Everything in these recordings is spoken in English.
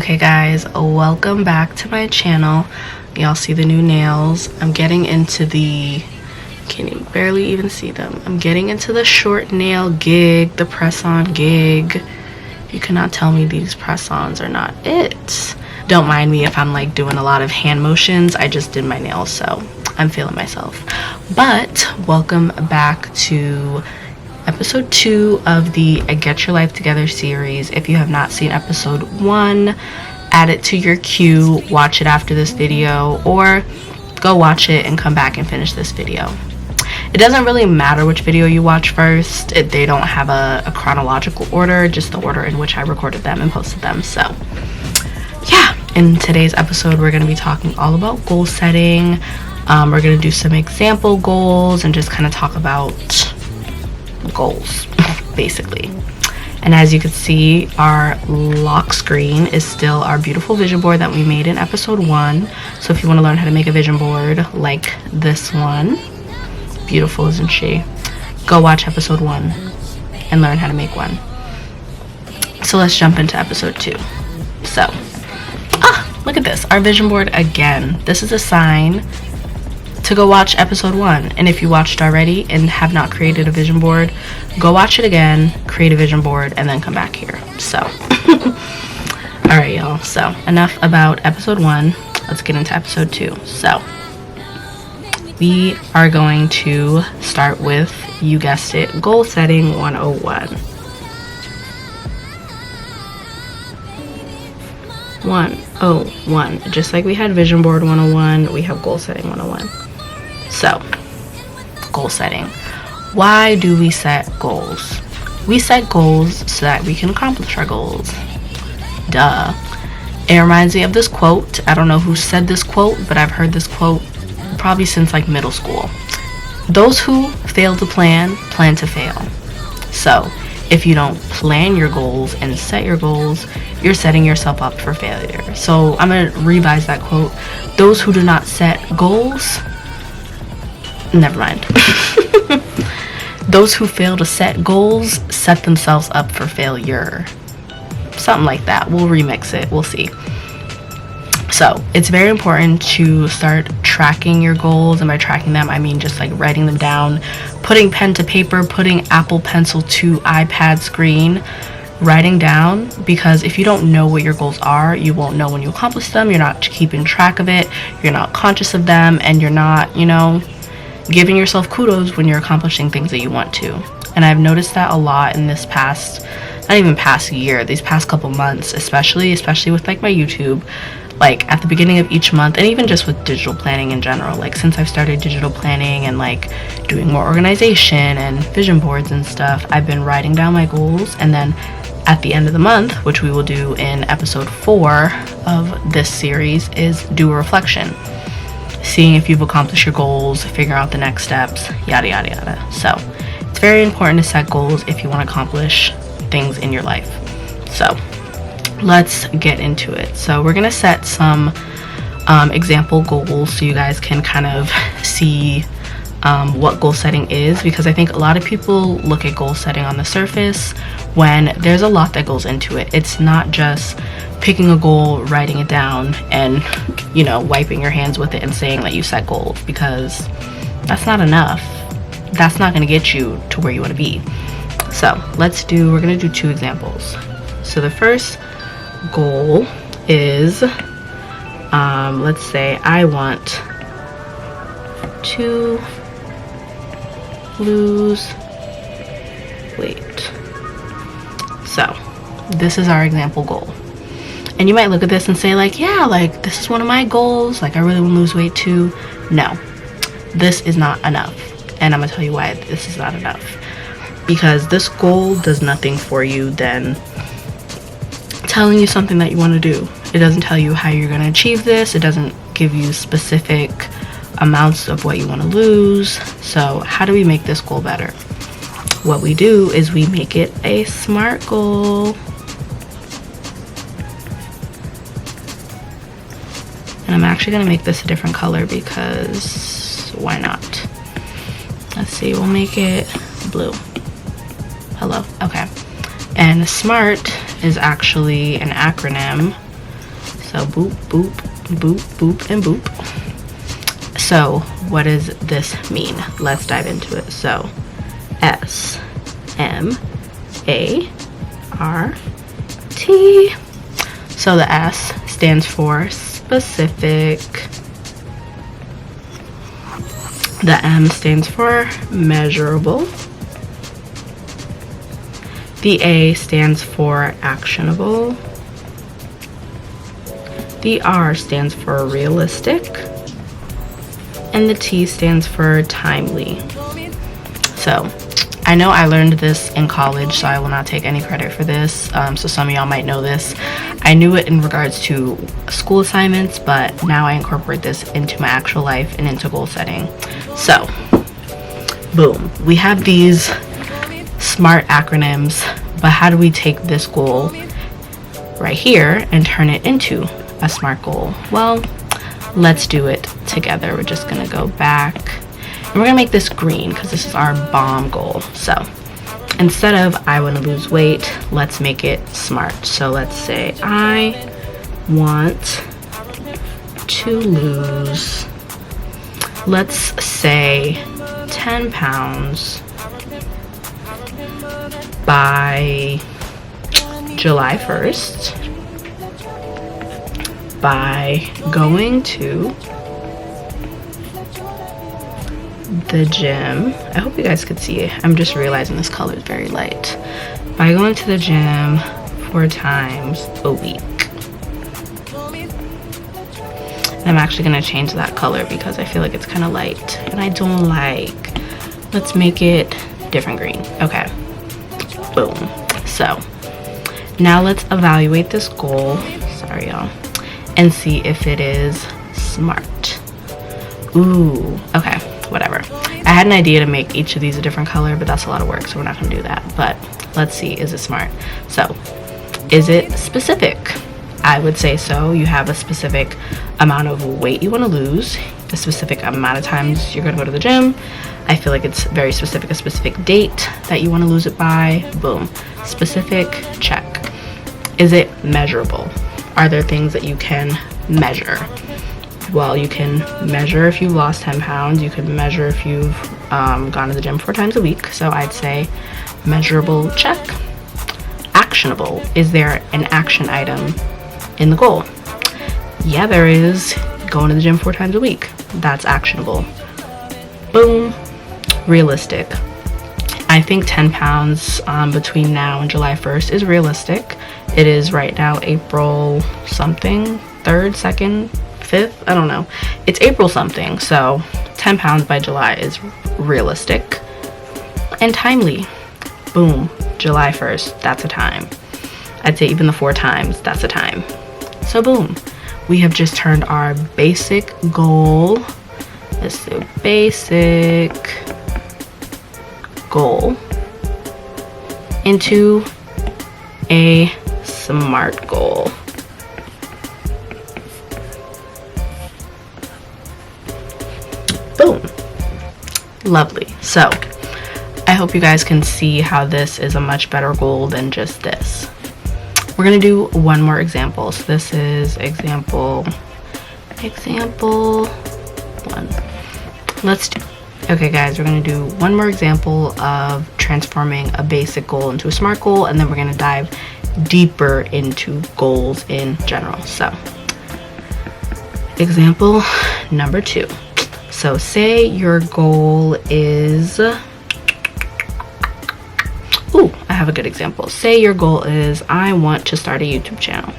Okay guys, welcome back to my channel. Y'all see the new nails. I'm getting into the, can you barely even see them? I'm getting into the short nail gig, the press-on gig. You cannot tell me these press-ons are not it. Don't mind me if I'm like doing a lot of hand motions. I just did my nails, so I'm feeling myself. But welcome back to episode 2 of the Get Your Life Together series. If you have not seen episode 1, add it to your queue, watch it after this video, or go watch it and come back and finish this video. It doesn't really matter which video you watch first. They don't have a chronological order, just the order in which I recorded them and posted them. So yeah, in today's episode we're going to be talking all about goal setting. We're going to do some example goals and just kind of talk about goals basically. And as you can see, our lock screen is still our beautiful vision board that we made in episode 1. So if you want to learn how to make a vision board like this one, beautiful isn't she, go watch episode 1 and learn how to make one. So let's jump into episode 2. So look at this, our vision board again. This is a sign to go watch episode 1, and if you watched already and have not created a vision board, go watch it again, create a vision board, and then come back here. So all right y'all, so enough about episode 1, let's get into episode 2. So we are going to start with, you guessed it, goal setting 101. 101. Just like we had vision board 101, we have goal setting 101. So, goal setting. Why do we set goals? We set goals so that we can accomplish our goals. Duh. It reminds me of this quote. I don't know who said this quote, but I've heard this quote probably since like middle school. Those who fail to plan, plan to fail. So, if you don't plan your goals and set your goals, you're setting yourself up for failure. So, I'm going to revise that quote. Those who do not set goals, never mind. Those who fail to set goals set themselves up for failure. Something like that. We'll remix it. We'll see. So it's very important to start tracking your goals, and by tracking them I mean just like writing them down, putting pen to paper, putting Apple Pencil to iPad screen, writing down, because if you don't know what your goals are, you won't know when you accomplish them. You're not keeping track of it, you're not conscious of them, and you're not, you know, giving yourself kudos when you're accomplishing things that you want to. And I've noticed that a lot in this past, not even past year, these past couple months, especially with like my YouTube. Like at the beginning of each month, and even just with digital planning in general, like since I've started digital planning and like doing more organization and vision boards and stuff, I've been writing down my goals, and then at the end of the month, which we will do in episode 4 of this series, is do a reflection, seeing if you've accomplished your goals, figuring out the next steps, yada yada yada. So it's very important to set goals if you want to accomplish things in your life. So let's get into it. So we're gonna set some example goals so you guys can kind of see what goal setting is, because I think a lot of people look at goal setting on the surface when there's a lot that goes into it. It's not just picking a goal, writing it down, and, you know, wiping your hands with it and saying that you set goals, because that's not enough. That's not going to get you to where you want to be. So we're going to do 2 examples. So the first goal is, let's say I want to lose weight. So this is our example goal. And you might look at this and say like, yeah, like this is one of my goals, like I really want to lose weight too. No, this is not enough. And I'm gonna tell you why this is not enough. Because this goal does nothing for you than telling you something that you want to do. It doesn't tell you how you're going to achieve this. It doesn't give you specific amounts of what you want to lose. So how do we make this goal better? What we do is we make it a SMART goal. And I'm actually going to make this a different color because why not? Let's see, we'll make it blue. Hello. Okay. And SMART is actually an acronym So boop, boop, boop, boop, and boop. So what does this mean? Let's dive into it. So S-M-A-R-T. So the S stands for specific. The M stands for measurable. The A stands for actionable. The R stands for realistic. And the T stands for timely. So I know I learned this in college, so I will not take any credit for this. So some of y'all might know this. I knew it in regards to school assignments, but now I incorporate this into my actual life and into goal setting. So, boom. We have these SMART acronyms, but how do we take this goal right here and turn it into a SMART goal? Well, let's do it together. We're just gonna go back and we're gonna make this green because this is our bomb goal. So instead of I want to lose weight, let's make it SMART. So let's say I want to lose, let's say 10 pounds by July 1st by going to the gym. I hope you guys could see it. I'm just realizing this color is very light. By going to the gym 4 times a week. And I'm actually going to change that color because I feel like it's kind of light and I don't like. Let's make it different green. Okay. Boom. So now let's evaluate this goal. Sorry, y'all. And see if it is SMART. Ooh, okay, whatever. I had an idea to make each of these a different color, but that's a lot of work, so we're not gonna do that. But let's see, is it SMART? So, is it specific? I would say so. You have a specific amount of weight you wanna lose, a specific amount of times you're gonna go to the gym. I feel like it's very specific, a specific date that you wanna lose it by. Boom, specific, check. Is it measurable? Are there things that you can measure? Well, you can measure if you've lost 10 pounds. You could measure if you've gone to the gym 4 times a week. So I'd say measurable, check. Actionable. Is there an action item in the goal? Yeah, there is. Going to the gym 4 times a week. That's actionable. Boom. Realistic. I think 10 pounds between now and July 1st is realistic. It is right now April something, 3rd, 2nd, 5th, I don't know. It's April something, so 10 pounds by July is realistic. And timely. Boom, July 1st, that's a time. I'd say even the 4 times, that's a time. So boom, we have just turned our basic goal, let's do basic goal, into a SMART goal. Boom. Lovely. So I hope you guys can see how this is a much better goal than just this. We're gonna do one more example. So this is example 1. Okay guys, we're gonna do one more example of transforming a basic goal into a SMART goal, and then we're gonna dive deeper into goals in general. So example number 2. So say your goal is, I have a good example. Say your goal is, I want to start a YouTube channel.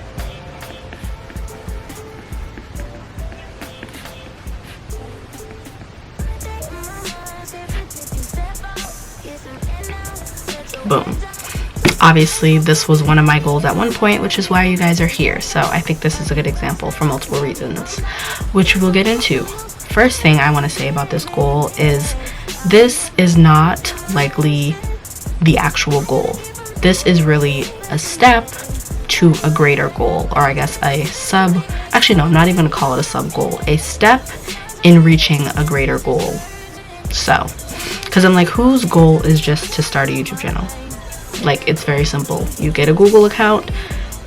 Boom. Obviously, this was one of my goals at one point, which is why you guys are here. So I think this is a good example for multiple reasons, which we'll get into. First thing I want to say about this goal is this is not likely the actual goal. This is really a step to a greater goal, or I guess actually no, I'm not even gonna call it a sub goal, a step in reaching a greater goal. So, because I'm like, whose goal is just to start a YouTube channel? Like, it's very simple. You get a Google account,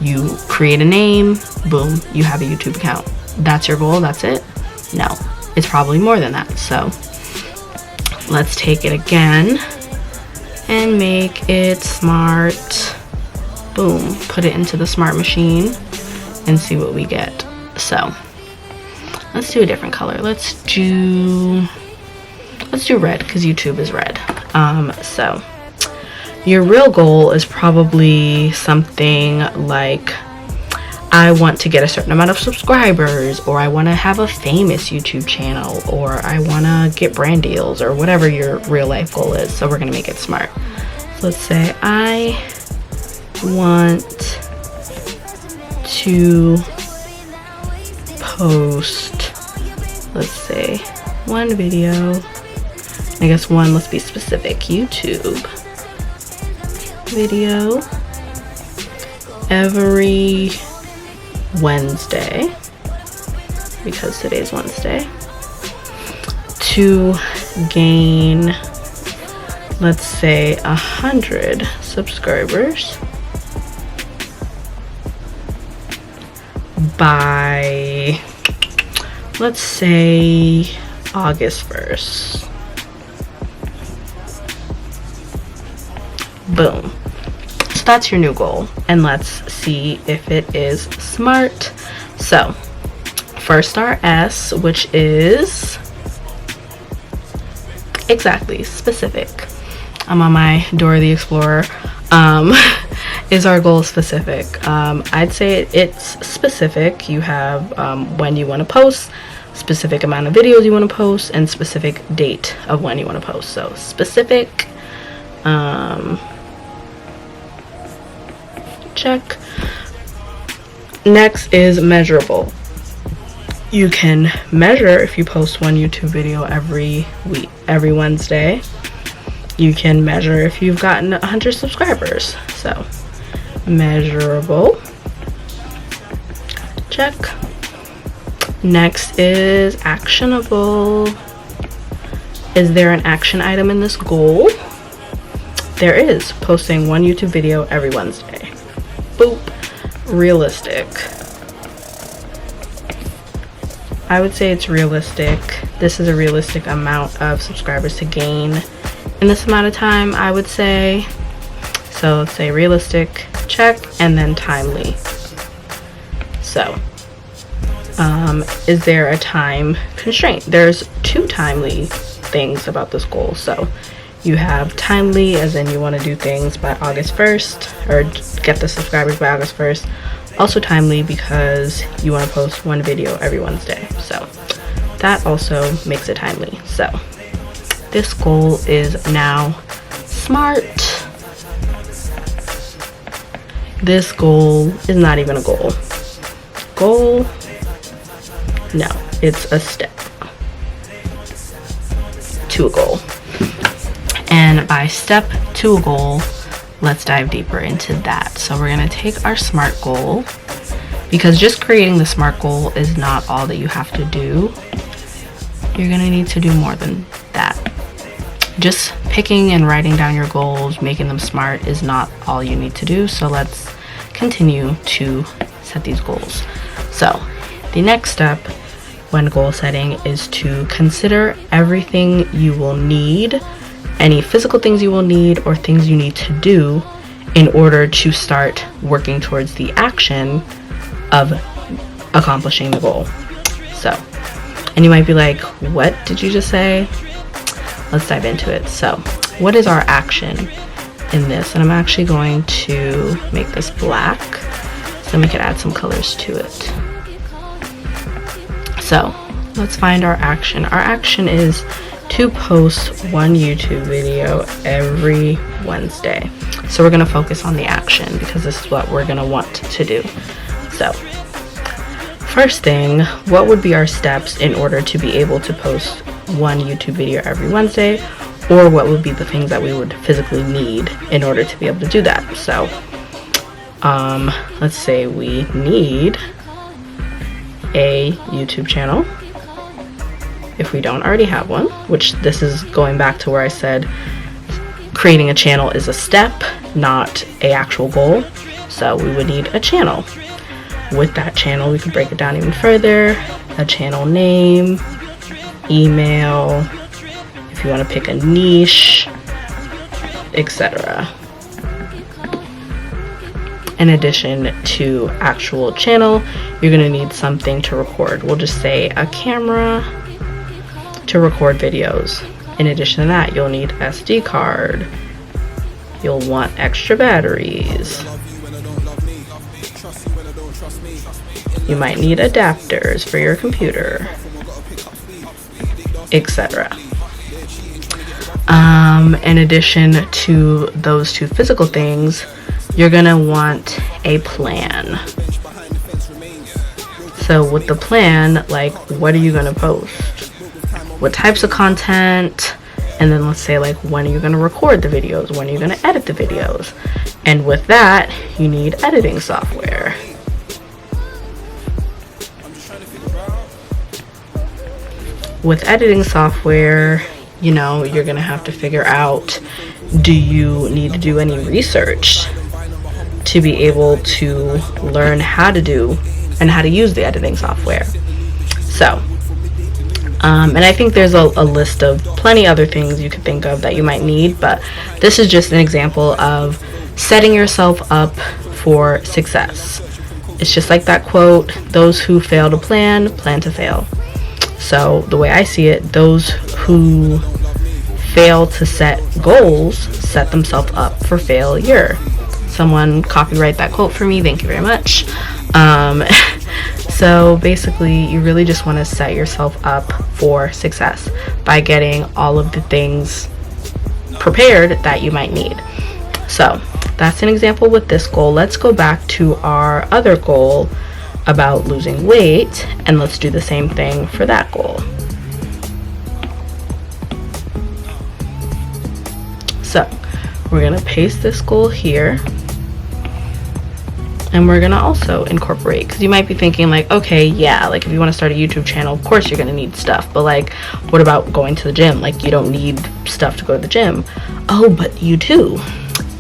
You create a name, boom, you have a YouTube account. That's your goal, that's it? No, it's probably more than that. So let's take it again and make it smart. Boom, put it into the smart machine and see what we get. So let's do a different color. Let's do red, because YouTube is red. So your real goal is probably something like, I want to get a certain amount of subscribers, or I want to have a famous YouTube channel, or I want to get brand deals, or whatever your real life goal is. So we're going to make it smart. So let's say I want to post, let's say, one video. I guess one, let's be specific, YouTube video every Wednesday, because today's Wednesday, to gain, let's say, 100 subscribers by, let's say, August 1st. Boom. So that's your new goal, and let's see if it is smart. So first our S, which is exactly specific. I'm on my Dora the Explorer. Is our goal specific? I'd say it's specific. You have when you want to post, specific amount of videos you want to post, and specific date of when you want to post. So specific. Check. Next is measurable. You can measure if you post one YouTube video every week, every Wednesday. You can measure if you've gotten 100 subscribers. So measurable. Check. Next is actionable. Is there an action item in this goal? There is. Posting one YouTube video every Wednesday. Boop. Realistic. I would say it's realistic. This is a realistic amount of subscribers to gain in this amount of time, I would say. So let's say realistic, check, and then timely. So is there a time constraint? There's two timely things about this goal. So you have timely, as in you want to do things by August 1st, or get the subscribers by August 1st. Also timely because you want to post one video every Wednesday. So that also makes it timely. So this goal is now smart. This goal is not even a goal. Goal? No, it's a step to a goal. And by step to a goal, let's dive deeper into that. So we're going to take our SMART goal, because just creating the SMART goal is not all that you have to do. You're going to need to do more than that. Just picking and writing down your goals, making them SMART, is not all you need to do. So let's continue to set these goals. So the next step when goal setting is to consider everything you will need, any physical things you will need or things you need to do in order to start working towards the action of accomplishing the goal. So, and you might be like, what did you just say? Let's dive into it. So what is our action in this? And I'm actually going to make this black so we can add some colors to it. So let's find our action. Our action is to post one YouTube video every Wednesday. So we're going to focus on the action because this is what we're going to want to do. So first thing, what would be our steps in order to be able to post one YouTube video every Wednesday, or what would be the things that we would physically need in order to be able to do that? So let's say we need a YouTube channel if we don't already have one, which this is going back to where I said creating a channel is a step, not a actual goal. So we would need a channel. With that channel, we could break it down even further. A channel name, email, if you want to pick a niche, etc. In addition to actual channel, you're going to need something to record. We'll just say a camera to record videos. In addition to that, you'll need SD card. You'll want extra batteries. You might need adapters for your computer, etc. In addition to those two physical things, you're gonna want a plan. So with the plan, like, what are you gonna post? What types of content? And then let's say, like, when are you gonna record the videos? When are you gonna edit the videos? And with that, you need editing software. With editing software, you know, you're gonna have to figure out, do you need to do any research to be able to learn how to do and how to use the editing software? So, and I think there's a list of plenty other things you could think of that you might need, but this is just an example of setting yourself up for success. It's just like that quote, those who fail to plan, plan to fail. So the way I see it, those who fail to set goals set themselves up for failure. Someone copyright that quote for me, thank you very much. So basically, you really just want to set yourself up for success by getting all of the things prepared that you might need. So that's an example with this goal. Let's go back to our other goal about losing weight, and let's do the same thing for that goal. So we're gonna paste this goal here, and we're gonna also incorporate, because you might be thinking like, okay, yeah, like if you want to start a YouTube channel, of course you're gonna need stuff, but like, what about going to the gym? Like, you don't need stuff to go to the gym. Oh, but you do.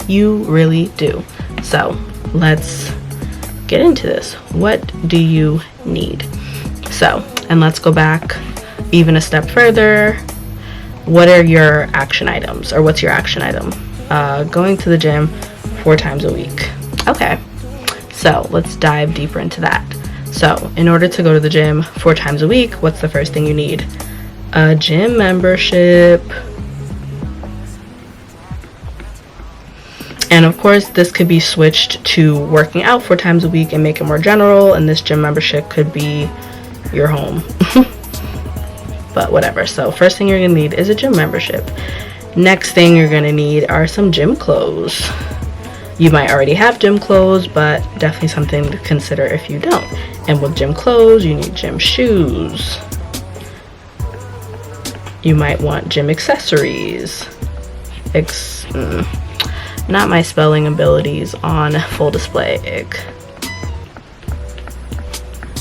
You really do. So let's get into this. What do you need? So, and let's go back even a step further. What are your action items, or what's your action item? Going to the gym 4 times a week. Okay, so let's dive deeper into that. So in order to go to the gym 4 times a week, what's the first thing you need? A gym membership. And of course, this could be switched to working out 4 times a week and make it more general, and this gym membership could be your home. But whatever. So first thing you're gonna need is a gym membership. Next thing you're gonna need are some gym clothes. You might already have gym clothes, but definitely something to consider if you don't. And with gym clothes, you need gym shoes. You might want gym accessories. Not my spelling abilities on full display.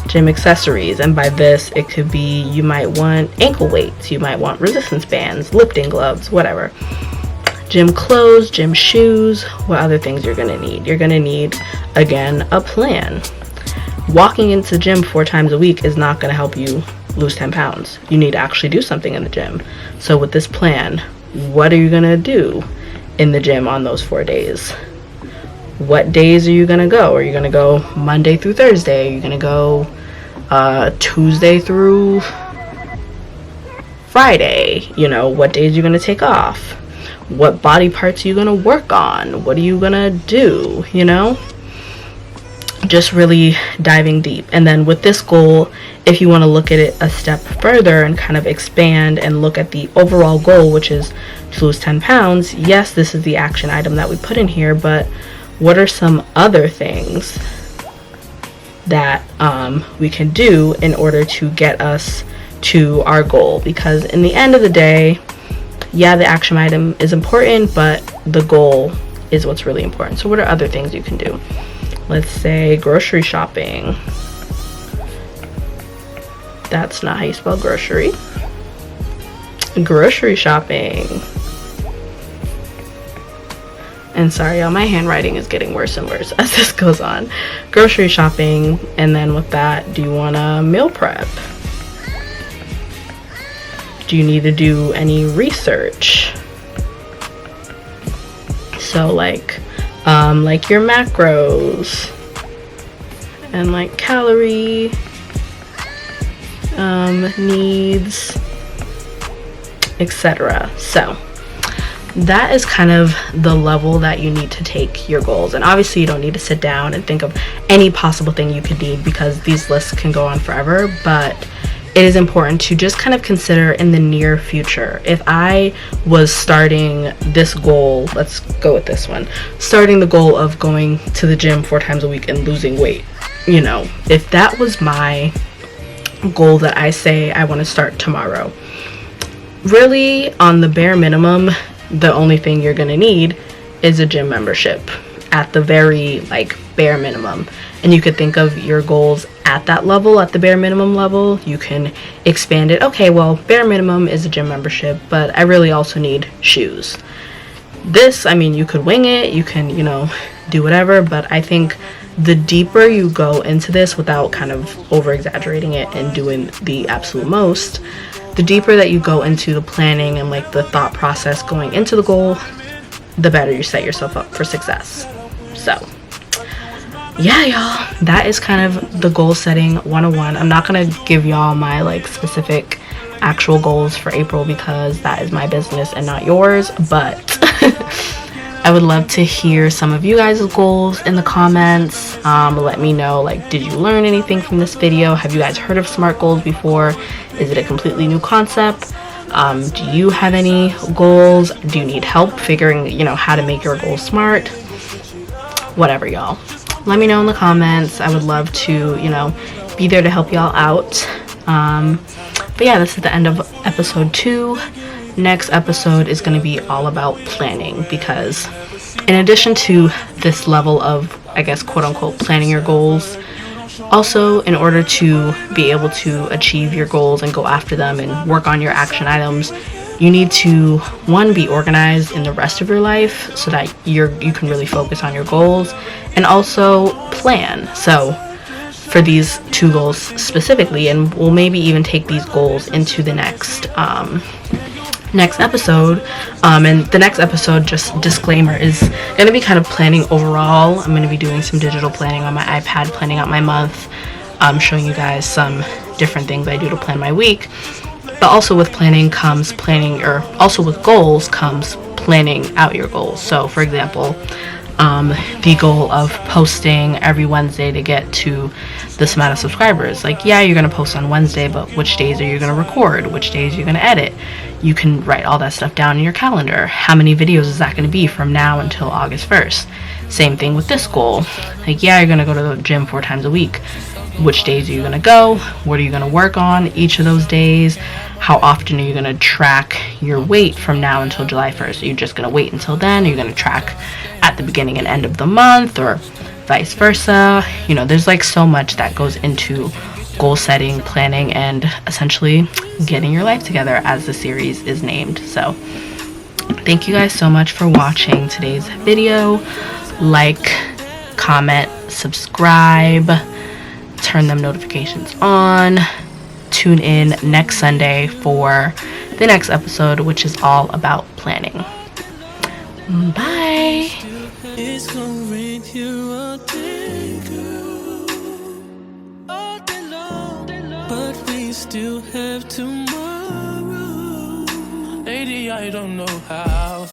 Gym accessories, and by this it could be, you might want ankle weights, you might want resistance bands, lifting gloves, whatever. Gym clothes, gym shoes. What other things you're gonna need? You're gonna need, again, a plan. Walking into the gym 4 times a week is not gonna help you lose 10 pounds. You need to actually do something in the gym. So with this plan, what are you gonna do in the gym on those 4 days? What days are you gonna go? Are you gonna go Monday through Thursday? Are you gonna go Tuesday through Friday? You know, what days are you gonna take off? What body parts are you gonna work on? What are you gonna do? You know, just really diving deep. And then with this goal, if you want to look at it a step further and kind of expand and look at the overall goal, which is to lose 10 pounds, yes, this is the action item that we put in here, but what are some other things that we can do in order to get us to our goal? Because in the end of the day, yeah, the action item is important, but the goal is what's really important. So what are other things you can do? Let's say grocery shopping. That's not how you spell grocery. Grocery shopping. And sorry, y'all, my handwriting is getting worse and worse as this goes on. Grocery shopping, and then with that, do you want to meal prep? Do you need to do any research? So like your macros and like calorie needs, etc. So that is kind of the level that you need to take your goals. And obviously you don't need to sit down and think of any possible thing you could need, because these lists can go on forever, but it is important to just kind of consider in the near future. If I was starting this goal, let's go with this one, starting the goal of going to the gym 4 times a week and losing weight, you know, if that was my goal that I say I want to start tomorrow, really on the bare minimum, the only thing you're going to need is a gym membership at the very like bare minimum. And you could think of your goals at that level, at the bare minimum level. You can expand it. Okay, well, bare minimum is a gym membership, but I really also need shoes. This, I mean, you could wing it, you can, you know, do whatever, but I think the deeper you go into this without kind of over exaggerating it and doing the absolute most, the deeper that you go into the planning and like the thought process going into the goal, the better you set yourself up for success. So yeah, y'all, that is kind of the goal setting 101. I'm not gonna give y'all my like specific actual goals for April because that is my business and not yours, but I would love to hear some of you guys' goals in the comments. Let me know, like, did you learn anything from this video? Have you guys heard of SMART goals before? Is it a completely new concept? Do you have any goals? Do you need help figuring, you know, how to make your goals SMART? Whatever, y'all. Let me know in the comments. I would love to, you know, be there to help y'all out. But yeah, this is the end of episode 2. Next episode is going to be all about planning, because in addition to this level of, I guess, quote unquote, planning your goals, also in order to be able to achieve your goals and go after them and work on your action items, you need to, one, be organized in the rest of your life so that you can really focus on your goals, and also plan. So for these 2 goals specifically, and we'll maybe even take these goals into the next episode, and the next episode, just disclaimer, is going to be kind of planning overall. I'm going to be doing some digital planning on my iPad, planning out my month, showing you guys some different things I do to plan my week. But also with planning comes planning, or also with goals comes planning out your goals. So for example, the goal of posting every Wednesday to get to this amount of subscribers. Like, yeah, you're going to post on Wednesday, but which days are you going to record? Which days are you going to edit? You can write all that stuff down in your calendar. How many videos is that going to be from now until August 1st? Same thing with this goal. Like, yeah, you're going to go to the gym 4 times a week. Which days are you going to go? What are you going to work on each of those days? How often are you going to track your weight from now until July 1st? Are you just going to wait until then? Are you going to track at the beginning and end of the month, or vice versa? You know, there's like so much that goes into goal setting, planning, and essentially getting your life together, as the series is named. So thank you guys so much for watching today's video. Like, comment, subscribe, turn them notifications on. Tune in next Sunday for the next episode, which is all about planning. Bye. It's gonna rain here all day, girl, all day long, but we still have tomorrow. Lady, I don't know how.